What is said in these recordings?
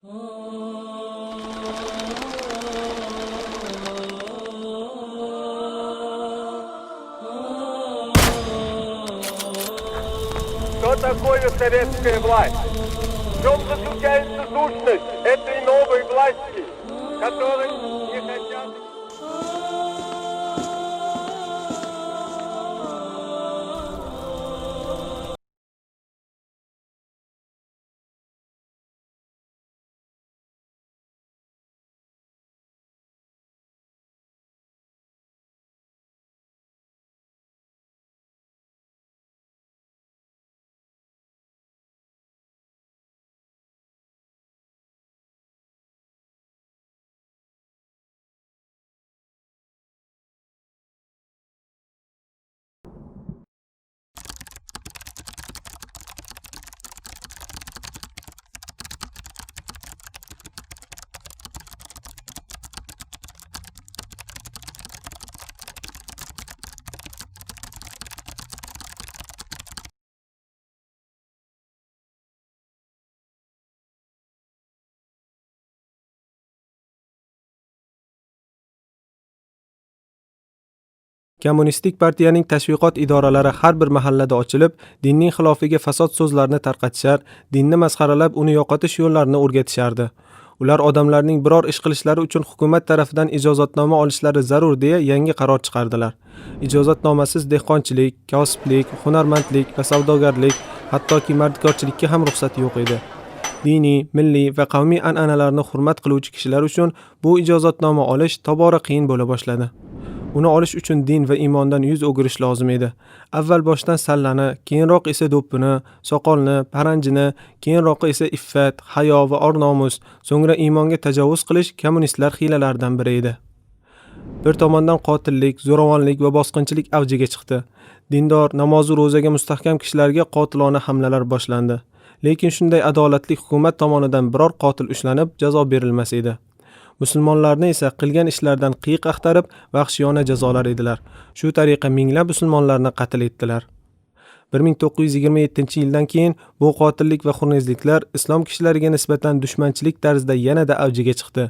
Что такое советская власть? В чем заключается сущность этой новой власти, которой не хотят... Kommunistik partiyaning tashviqot idoralari har bir mahallada ochilib, dinning xilofiga fasod so'zlarini tarqatishar, dinni masxaralab, uni yo'qotish yo'llarini o'rgatishardi. Ular odamlarning biror ish qilishlari uchun hukumat tarafidan ijozatnoma olishlari zarur deya yangi qaror chiqardilar. Ijozatnomasiz dehqonchilik, kasblik, hunarmandlik va savdogarlik, hattoki mardkorchilikka ham ruxsat yo'q edi. Diniy, milliy va qavmiy an'analarni hurmat qiluvchi kishilar uchun bu ijozatnoma olish tobora qiyin bo'la boshladi. Uni olish uchun din va iymondan yuz o'girish lozim edi. Avval boshdan sallani, keyinroq esa do'ppini, soqolni, paranjini, keyinroq esa iffat, hayo va or-nomus, so'ngra iymonga tajovuz qilish kommunistlar hiylalaridan biri edi. Bir tomondan qotillik, zo'ravonlik va bosqinchilik avjiga chiqdi. Dindor, namoz va ro'zaga mustahkam kishilarga qotilona hamlalar boshlandi. Lekin shunday adolatli hukumat tomonidan biror qotil ushlanib, jazo berilmas edi. Musulmonlarni esa qilgan ishlaridan qiyiq axtarib, vahshiyona jazolar edilar. Shu tariqa minglab musulmonlarni qatl etdilar. 1927-yildan keyin bu qotillik va xunrezliklar islom kishilariga nisbatan dushmanchilik tarzida yanada avjiga chiqdi.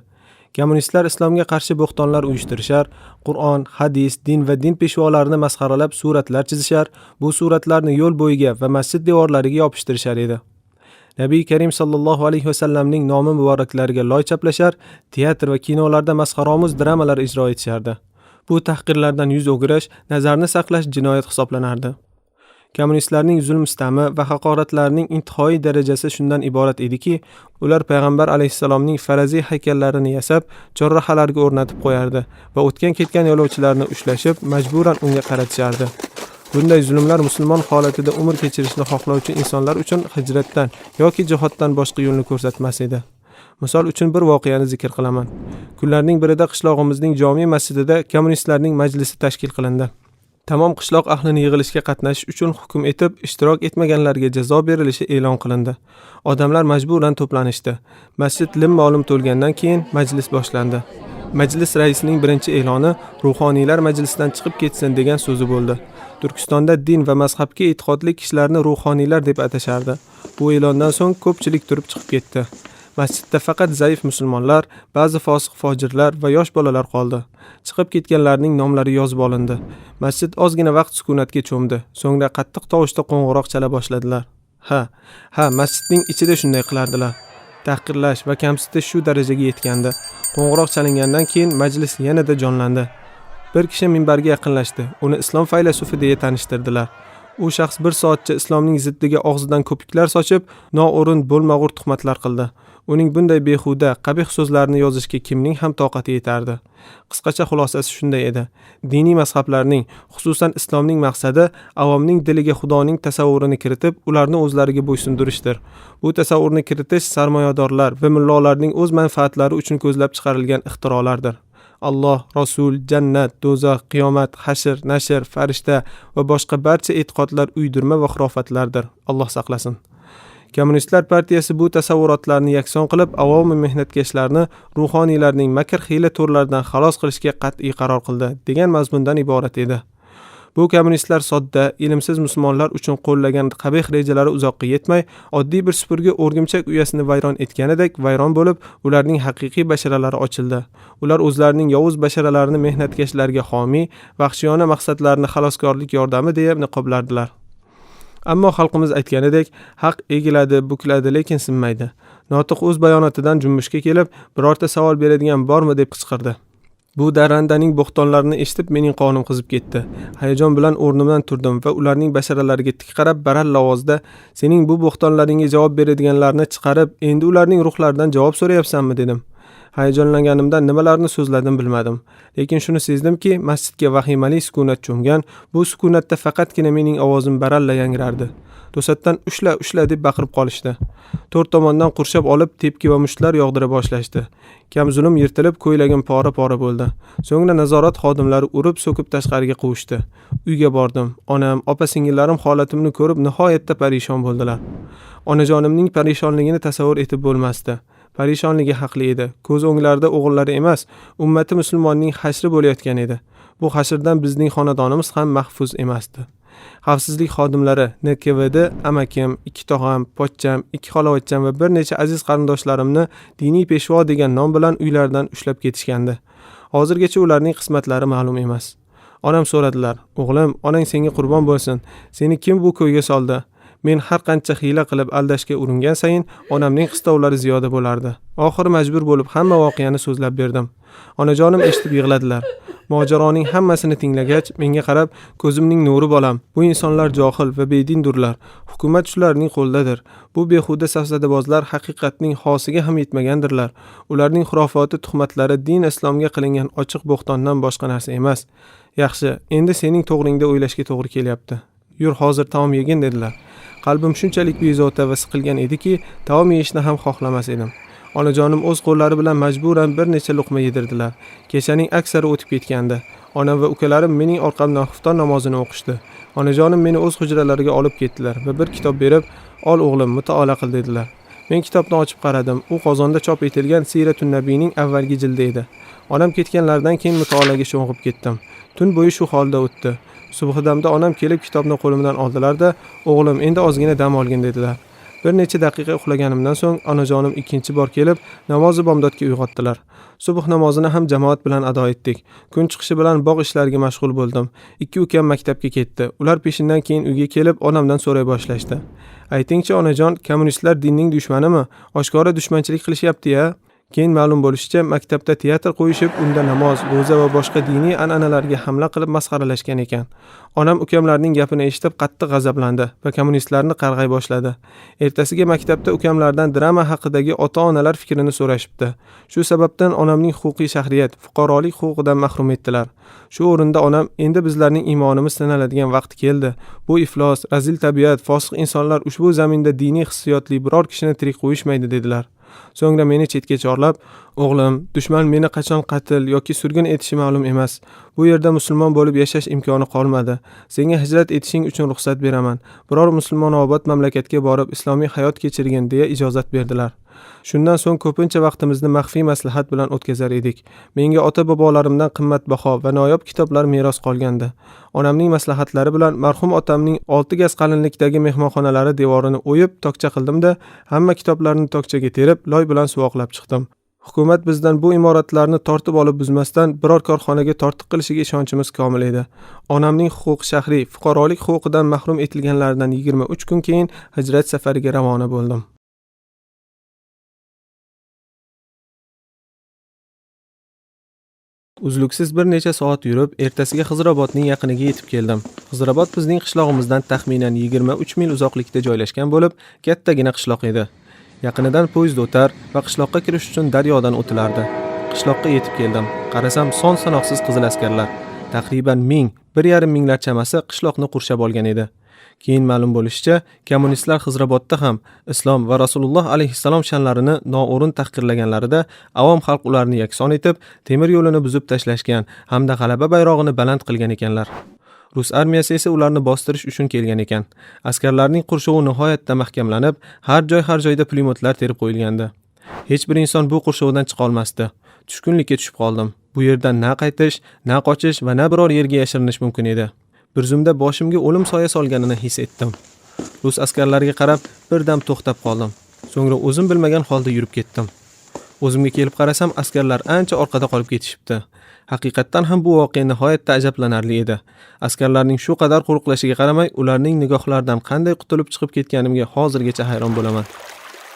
Kommunistlar islomga qarshi bo'xtonlar uyushtirishar, Qur'on, hadis, din va din peshvolarini masxaralab suratlar chizishar, bu suratlarni yo'l bo'yiga va masjid devorlariga yopishtirishar edi. Nabiy Karim sallallohu alayhi vasallamning nomi muboraklariga loy chaplashar, teatr va kinolarda masxaromuz dramalar ijro etishardi. Bu tahqirlardan yuz o'girish, nazarni saqlash jinoyat hisoblanardi. Kommunistlarning zulm-istami va haqoratlarining intihoiy darajasi shundan iborat ediki, ular payg'ambar alayhisalomning faraziy haykallarini yasab, chorrahalarga o'rnatib qo'yardi va o'tgan-ketgan yo'lovchilarni ushlashib, majburan unga qaratishardi. Bunday zulmlar musulmon holatida umr kechirishni xohlovchi insonlar uchun hijratdan yoki jihoddan boshqa yo'lni ko'rsatmas edi. Misol uchun bir voqeani zikr qilaman. Kunlarning birida qishlog'imizning jome masjidida kommunistlarning majlisi tashkil qilindi. Tamom qishloq ahlini yig'ilishga qatnashish uchun hukm etib, ishtirok etmaganlarga jazo berilishi e'lon qilindi. Odamlar majburan to'planishdi. Masjid lim-ma'lum to'lgandan keyin majlis boshlandi. Majlis raisining birinchi e'loni ruhoniylar majlisdan chiqib ketsin degan so'zi bo'ldi. Turkistonda din va mazhabga e'tiqodli kishilarni ruhoniylar deb atashardi. Bu e'londan so'ng ko'pchilik turib chiqib ketdi. Masjidda faqat zaif musulmonlar, ba'zi fosiq fojirlar va yosh bolalar qoldi. Chiqib ketganlarning nomlari yozib olindi. Masjid ozgina vaqt sukunatga cho'mdi. So'ngra qattiq tovushda qo'ng'iroq chala boshladilar. Ha, masjidning ichida shunday qilardilar. Tahqirlash va kamsitish shu darajaga yetgandi. Qo'ng'iroq chalingandan keyin majlis yanada jonlandi. Bir kishi minbarga yaqinlashdi. Uni islom faylasufi deya tanishtirdilar. U shaxs bir soatcha islomning ziddiga og'zidan ko'piklar sochib, noo'rin bo'lmag'ur tuhmatlar qildi. Uning bunday behuda, qabih so'zlarini yozishga kimning ham toqati yetardi. Qisqacha xulosasi shunday edi. Diniy mazhablarning, xususan islomning maqsadi avomning diliga Xudoning tasavvurini kiritib, ularni o'zlariga bo'ysundirishdir. Bu tasavvurni kiritish sarmoyadorlar va mullolarning o'z manfaatlari uchun ko'zlab chiqarilgan ixtirolardir. Alloh, Rasul, jannat, do'zax, qiyomat, hashr, nashr, farishta va boshqa barcha e'tiqodlar uydirma va xurofotlardir. Alloh saqlasin. Kommunistlar partiyasi bu tasavvurotlarni yakson qilib, avomi mehnatkashlarni ruhoniylarning makr hiyla to'rlaridan xalos qilishga qat'iy qaror qildi degan mazmundan iborat edi. Bu kommunistlar sodda, ilmsiz musulmonlar uchun qo'llagan qabih rejalari uzoqqa yetmay, oddiy bir supurgi o'rgimchak uyasini vayron etganidek vayron bo'lib, ularning haqiqiy basharalari ochildi. Ular o'zlarining yovuz basharalarini mehnatkashlarga homiy, vahshiyona maqsadlarini xaloskorlik yordami deya niqoblardilar. Ammo xalqimiz aytganidek, haq egiladi, bukiladi, lekin sinmaydi. Notiq o'z bayonotidan junbushga kelib, birorta savol beradigan bormi deb qichqirdi. Bu darrandaning bo'xtonlarini eshitib mening qonim qizib ketdi. Hayajon bilan o'rnimdan turdim va ularning basharalariga tik qarab baralla ovozda, "Sening bu bo'xtonlaringga javob beradiganlarni chiqarib, endi ularning ruhlaridan javob so'rayapsanmi?" dedim. Hayajonlanganimdan nimalarni so'zladim bilmadim. Lekin shuni sezdimki, masjidga vahimali sukunat cho'mgan, bu sukunatda faqatgina mening ovozim baralla yangrardi. To'satdan ushla deb baqirib qolishdi. To'rt tomondan qurshab olib tepki va mushtlar yog'dira boshlashdi. Kamzulum yirtilib, ko'ylagim pora-pora bo'ldi. So'ngra nazorat xodimlari urib so'kib tashqariga quvishdi. Uyga bordim. Onam, opa-singillarim holatimni ko'rib nihoyatda parishon bo'ldilar. Onajonimning parishonligini tasavvur etib bo'lmasdi. Parishonligi haqli edi. Ko'z o'nglarida o'g'illari emas, ummati musulmonning hashri bo'layotgan edi. Bu hashrdan bizning xonadonimiz ham mahfuz emasdi. Xavfsizlik xodimlari NKVD amakim, 2 tog'am, pochcham, 2 xolavachcham va bir necha aziz qarindoshlarimni diniy peshvo degan nom bilan uylaridan ushlab ketishgandi. Hozirgacha ularning qismatlari ma'lum emas. Onam so'radilar: "O'g'lim, onang senga qurbon bo'lsin. Seni kim bu ko'yga soldi?" Men har qancha hiyla qilib aldashga uringan sayin onamning qistovlari ziyoda bo'lardi. Oxiri majbur bo'lib hamma voqeani so'zlab berdim. Onajonim eshitib yig'ladilar. Mojaroning hammasini tinglagach menga qarab, "Ko'zimning nuri bolam, bu insonlar johil va bedindurlar. Hukumat shularning qo'lidadir. Bu behuda safsadabozlar haqiqatning hosiga ham yetmagandirlar. Ularning xurofoti, tuhmatlari din islomga qilingan ochiq bo'xtondan boshqa narsa emas. Yaxshi, endi sening to'g'ringda o'ylashga to'g'ri kelyapti. Yur, hozir taom yegin" dedilar. Qalbim shunchalik bezovta va siqilgan ediki, taom yeyishni ham xohlamas edim. Onajonim o'z qo'llari bilan majburan bir necha luqma yedirdilar. Kechaning aksari o'tib ketgandi. Onam va ukalarim mening orqamdan xufton namozini o'qishdi. Onajonim meni o'z hujralariga olib ketdilar va bir kitob berib, "Ol o'g'lim, mutolaa qil" dedilar. Men kitobni ochib qaradim. U Qozonda chop etilgan Siyratun Nabiyning avvalgi jildi edi. Onam ketganlardan keyin mutolaaga sho'ng'ib ketdim. Tun bo'yi shu holda o'tdi. Subhidamda onam kelib kitobni qo'limdan oldilar-da, "O'g'lim, endi ozgina dam olgin" dedilar. Bir necha daqiqa uxlaganimdan so'ng onajonim ikkinchi bor kelib, namozi bomdodga uyg'otdilar. Subh namozini ham jamoat bilan ado etdik. Kun chiqishi bilan bog' ishlariga mashg'ul bo'ldim. 2 ukam maktabga ketdi. Ular peshindan keyin uyga kelib, onamdan so'ray boshlashdi. "Aytingchi onajon, kommunistlar dinning dushmanimi? Oshkora dushmanchilik qilishyapti-ya?" Keyin ma'lum bo'lishicha, maktabda teatr qo'yishib, unda namoz, ro'za va boshqa diniy an'analarga hamla qilib masxaralashgan ekan. Onam ukamlarning gapini eshitib qattiq g'azablandi va kommunistlarni qarg'ay boshladi. Ertasiga maktabda ukamlardan drama haqidagi ota-onalar fikrini so'rashibdi. Shu sababdan onamning huquqiy shahriyat, fuqarolik huquqidan mahrum etdilar. Shu o'rinda onam, "Endi bizlarning iymonimiz sinaladigan vaqt keldi. Bu iflos, razil tabiat, fosiq insonlar ushbu zaminda diniy hissiyotli biror kishini tirik qo'yishmaydi" dedilar. So'ngra meni chetga chorlab, "O'g'lim, dushman meni qachon qatl yoki surgun etishi ma'lum emas. Bu yerda musulmon bo'lib yashash imkoni qolmadi. Senga hijrat etishing uchun ruxsat beraman. Biror musulmonobod mamlakatga borib islomiy hayot kechirgin" deya ijozat berdilar. Shundan so'ng ko'pincha vaqtimizni maxfiy maslahat bilan o'tkazar edik. Menga ota-bobolarimdan qimmatbaho va noyob kitoblar meros qolgandi. Onamning maslahatlari bilan marhum otamning 6 gaz qalinlikdagi mehmonxonalari devorini o'yib, tokcha qildim-da, hamma kitoblarni tokchaga terib, loy bilan suvoqlab chiqdim. Hukumat bizdan bu imoratlarni tortib olib buzmasdan biror korxonaga tortiq qilishiga ishonchimiz komil edi. Onamning huquq shahriy, fuqarolik huquqidan mahrum etilganlaridan 23 kun keyin hijrat safariga ravona bo'ldim. Uzluksiz bir necha soat yurib, ertasiga Xizrobodning yaqiniga yetib keldim. Xizrobod bizning qishlog'imizdan taxminan 23 mil uzoqlikda joylashgan bo'lib, kattagina qishloq edi. Yaqinidan poyezd o'tar va qishloqqa kirish uchun daryodan o'tilardi. Qishloqqa yetib keldim. Qarasam, son-sanoqsiz qizil askarlar, taqriban 1000, 1,5 minglar chamasi qishloqni qurshab olgan edi. Keyin ma'lum bo'lishicha, kommunistlar Xizrobodda ham islom va Rasululloh alayhissalom sha'nlarini noo'rin tahqirlaganlarida avom xalq ularni yakson etib, temir yo'lini buzib tashlashgan hamda g'alaba bayrog'ini baland qilgan ekanlar. Rus armiyasi esa ularni bostirish uchun kelgan ekan. Askarlarning qurshovi nihoyatda mahkamlanib, har joyda pulemyotlar terib qo'yilgandi. Hech bir inson bu qurshovdan chiqa olmasdi. Tushkunlikka tushib qoldim. Bu yerdan na qaytish, na qochish va na biror yerga yashirinish mumkin edi. Bir zumda boshimga o'lim soya solganini his etdim. Rus askarlariga qarab birdan to'xtab qoldim. So'ngra o'zim bilmagan holda yurib ketdim. O'zimga kelib qarasam, askarlar ancha orqada qolib ketishibdi. Haqiqatdan ham bu voqea nihoyatda ajablanarli edi. Askarlarning shu qadar qo'riqlashiga qaramay, ularning nigohlaridan qanday qutulib chiqib ketganimga hozirgacha hayron bo'laman.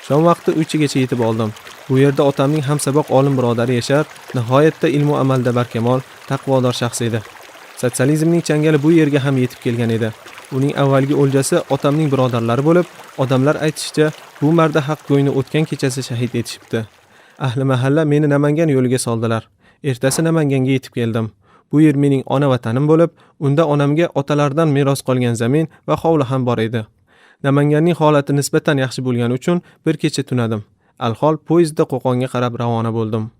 Shom vaqti uychigacha yetib oldim. Bu yerda otamning hamsaboq olim birodari yashar, nihoyatda ilmu amalda barkamol, taqvodor shaxs edi. Sotsializmning changali bu yerga ham yetib kelgan edi. Uning avvalgi o'ljasi otamning birodarlari bo'lib, odamlar aytishicha, bu marda haq go'yni o'tgan kechasi shahid etishibdi. Ahli mahalla meni Namangan yo'liga soldilar. Ertasi Namanganga yetib keldim. Bu yer mening ona vatanim bo'lib, unda onamga otalardan meros qolgan zamin va hovli ham bor edi. Namanganning holati nisbatan yaxshi bo'lgani uchun bir kecha tunadim. Alhol poyezdda Qo'qonga qarab ravona bo'ldim.